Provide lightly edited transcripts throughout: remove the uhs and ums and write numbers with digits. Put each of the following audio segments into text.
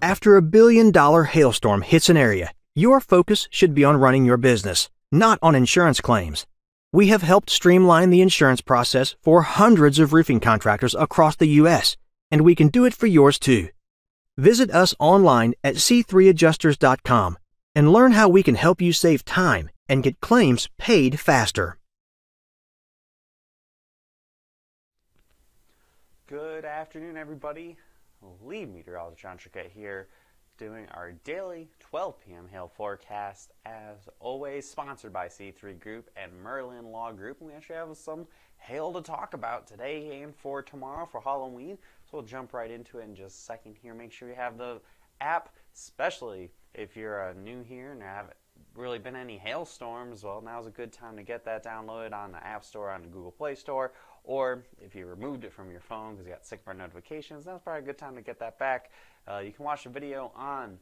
After $1 billion hailstorm hits an area, your focus should be on running your business, not on insurance claims. We have helped streamline the insurance process for hundreds of roofing contractors across the U.S., and we can do it for yours too. Visit us online at c3adjusters.com and learn how we can help you save time and get claims paid faster. Good afternoon, everybody. Lead meteorologist John Triquette here, doing our daily 12 p.m. hail forecast, as always, sponsored by C3 Group and Merlin Law Group. And we actually have some hail to talk about today and for tomorrow for Halloween. So we'll jump right into it in just a second here. Make sure you have the app, especially if you're new here and there haven't really been any hailstorms. Well, now's a good time to get that downloaded on the App Store, on the Google Play Store, or if you removed it from your phone because you got sick bar notifications, that's probably a good time to get that back. You can watch the video on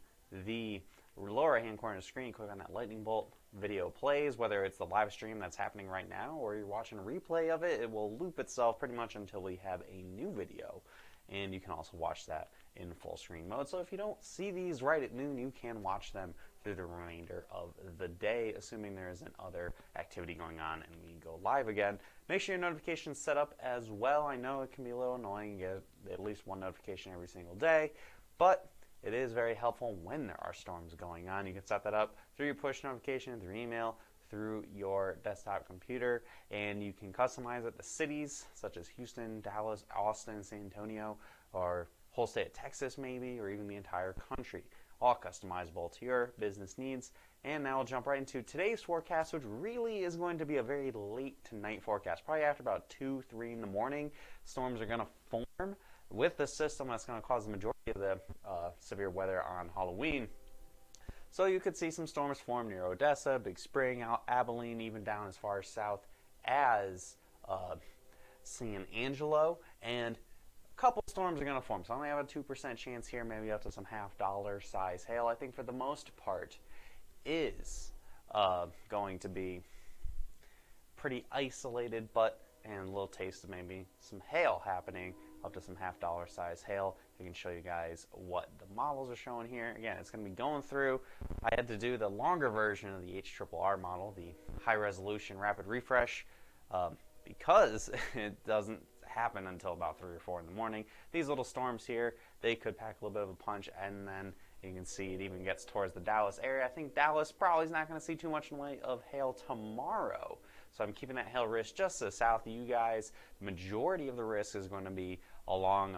the lower right hand corner of the screen. Click on that lightning bolt, video plays, whether it's the live stream that's happening right now or you're watching a replay of it. It will loop itself pretty much until we have a new video, and you can also watch that in full screen mode. So if you don't see these right at noon, you can watch them through the remainder of the day, assuming there isn't other activity going on and we go live again. Make sure your notifications set up as well. I know it can be a little annoying to get at least one notification every single day, but it is very helpful when there are storms going on. You can set that up through your push notification, through email, through your desktop computer, and you can customize it to cities such as Houston, Dallas, Austin, San Antonio, or whole state of Texas maybe, or even the entire country. All customizable to your business needs. And now we'll jump right into today's forecast, which really is going to be a very late to night forecast. Probably after about 2, 3 in the morning, storms are going to form with the system that's going to cause the majority of the severe weather on Halloween. So you could see some storms form near Odessa, Big Spring, out Abilene, even down as far south as San Angelo, and couple storms are going to form. So I only have a 2% chance here, maybe up to some $half size hail. I think for the most part is going to be pretty isolated, and a little taste of maybe some hail happening, up to some $half size hail. I can show you guys what the models are showing here. Again, it's going to be going through. I had to do the longer version of the HRRR model, the high resolution rapid refresh, because it doesn't happen until about 3 or 4 in the morning. These little storms here, they could pack a little bit of a punch, and then you can see it even gets towards the Dallas area. I think Dallas probably is not going to see too much in the way of hail tomorrow, so I'm keeping that hail risk just to the south of you guys. The majority of the risk is going to be along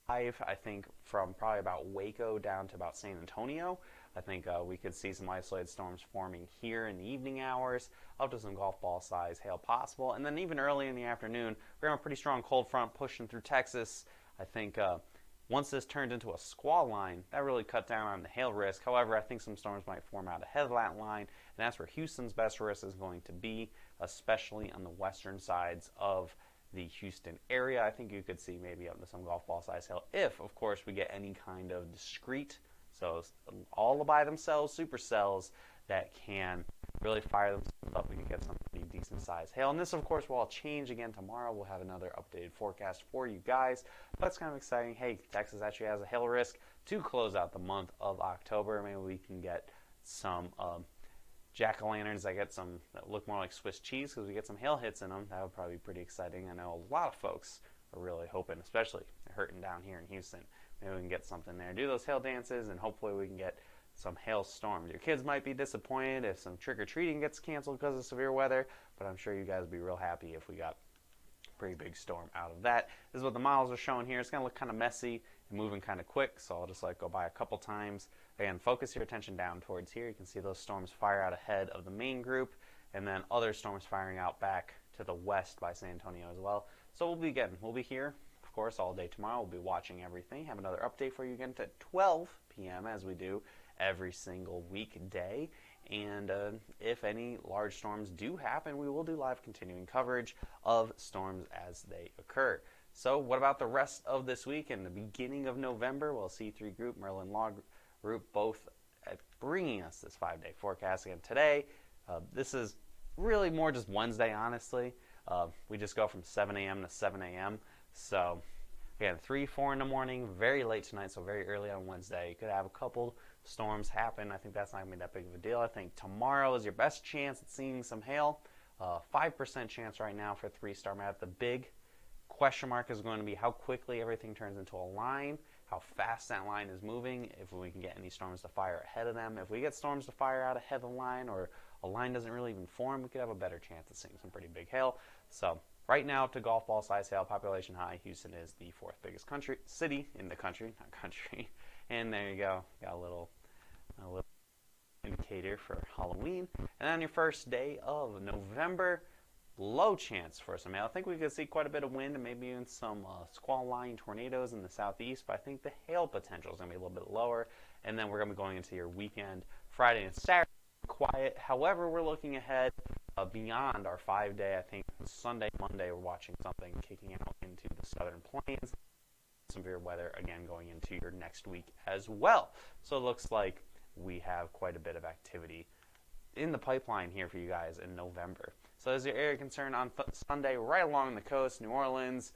I think from probably about Waco down to about San Antonio. I think we could see some isolated storms forming here in the evening hours, up to some golf ball size hail possible. And then even early in the afternoon, we're going to have a pretty strong cold front pushing through Texas. I think once this turned into a squall line, that really cut down on the hail risk. However, I think some storms might form out ahead of that line, and that's where Houston's best risk is going to be, especially on the western sides of the Houston area. I think you could see maybe up to some golf ball size hail if, of course, we get any kind of discrete, so all by themselves, supercells that can really fire themselves up. We can get some pretty decent size hail. And this, of course, will all change again tomorrow. We'll have another updated forecast for you guys. But it's kind of exciting. Hey, Texas actually has a hail risk to close out the month of October. Maybe we can get some jack-o'-lanterns that look more like Swiss cheese because we get some hail hits in them. That would probably be pretty exciting. I know a lot of folks are really hoping, especially hurting down here in Houston, maybe we can get something there. Do those hail dances, and hopefully we can get some hail storms. Your kids might be disappointed if some trick-or-treating gets canceled because of severe weather, but I'm sure you guys would be real happy if we got a pretty big storm out of that. This is what the models are showing here. It's going to look kind of messy and moving kind of quick, so I'll just go by a couple times. Again, focus your attention down towards here. You can see those storms fire out ahead of the main group, and then other storms firing out back to the west by San Antonio as well. So we'll be here, of course, all day tomorrow. We'll be watching everything. Have another update for you again at 12 p.m. as we do every single weekday. And if any large storms do happen, we will do live continuing coverage of storms as they occur. So what about the rest of this week and the beginning of November? Well, C3 Group, Merlin Law Group, both bringing us this 5-day forecast. Again, today, this is really more just Wednesday, honestly. We just go from 7 a.m. to 7 a.m. So Again, 3, 4 in the morning, very late tonight, so very early on Wednesday. You could have a couple storms happen. I think that's not going to be that big of a deal. I think tomorrow is your best chance at seeing some hail. 5% chance right now for 3-star map. The big question mark is going to be how quickly everything turns into a line, how fast that line is moving, if we can get any storms to fire ahead of them. If we get storms to fire out ahead of the line, or a line doesn't really even form, we could have a better chance of seeing some pretty big hail. So right now, up to golf ball size hail, population high, Houston is the 4th biggest city in the country, not country. And there you go, got a little indicator for Halloween. And on your first day of November, low chance for some hail. I think we could see quite a bit of wind and maybe even some squall-line tornadoes in the southeast, but I think the hail potential is going to be a little bit lower. And then we're going to be going into your weekend, Friday and Saturday, quiet. However, we're looking ahead beyond our 5-day. I think Sunday, Monday, we're watching something kicking out into the southern plains. Severe weather, again, going into your next week as well. So it looks like we have quite a bit of activity in the pipeline here for you guys in November. So as your area concern on Sunday, right along the coast, New Orleans,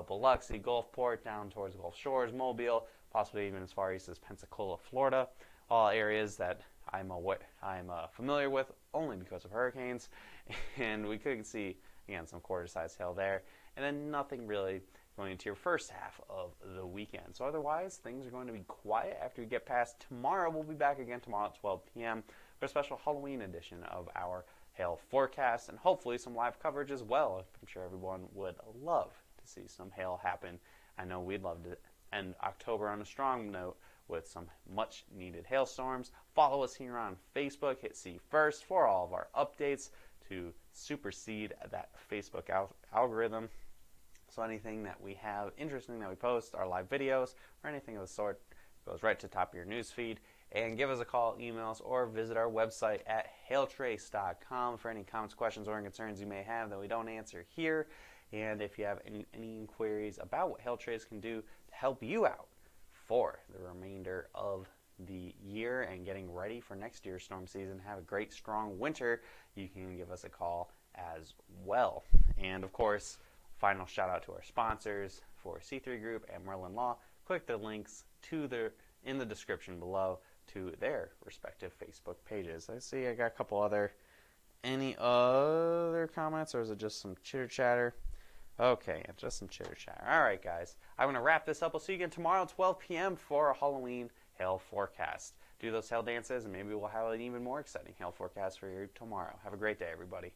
Biloxi, Gulfport, down towards Gulf Shores, Mobile, possibly even as far east as Pensacola, Florida, all areas that I'm familiar with only because of hurricanes. And we could see, again, some quarter-size hail there. And then nothing really going into your first half of the weekend. So otherwise, things are going to be quiet after you get past tomorrow. We'll be back again tomorrow at 12 p.m. for a special Halloween edition of our hail forecast, and hopefully some live coverage as well. I'm sure everyone would love to see some hail happen. I know we'd love to end October on a strong note with some much needed hailstorms. Follow us here on Facebook. Hit see first for all of our updates to supersede that Facebook algorithm. So anything that we have interesting that we post, our live videos, or anything of the sort, goes right to the top of your news feed. And give us a call, emails, or visit our website at hailtrace.com for any comments, questions, or concerns you may have that we don't answer here. And if you have any inquiries about what Hailtrace can do to help you out for the remainder of the year and getting ready for next year's storm season, have a great, strong winter, you can give us a call as well. And, of course, final shout out to our sponsors for C3 Group and Merlin Law. Click the links in the description below to their respective Facebook pages. I see I got a couple any other comments, or is it just some chitter chatter? Okay, just some chitter chatter. All right, guys, I'm going to wrap this up. We'll see you again tomorrow at 12 p.m. for a Halloween hail forecast. Do those hail dances, and maybe we'll have an even more exciting hail forecast for you tomorrow. Have a great day, everybody.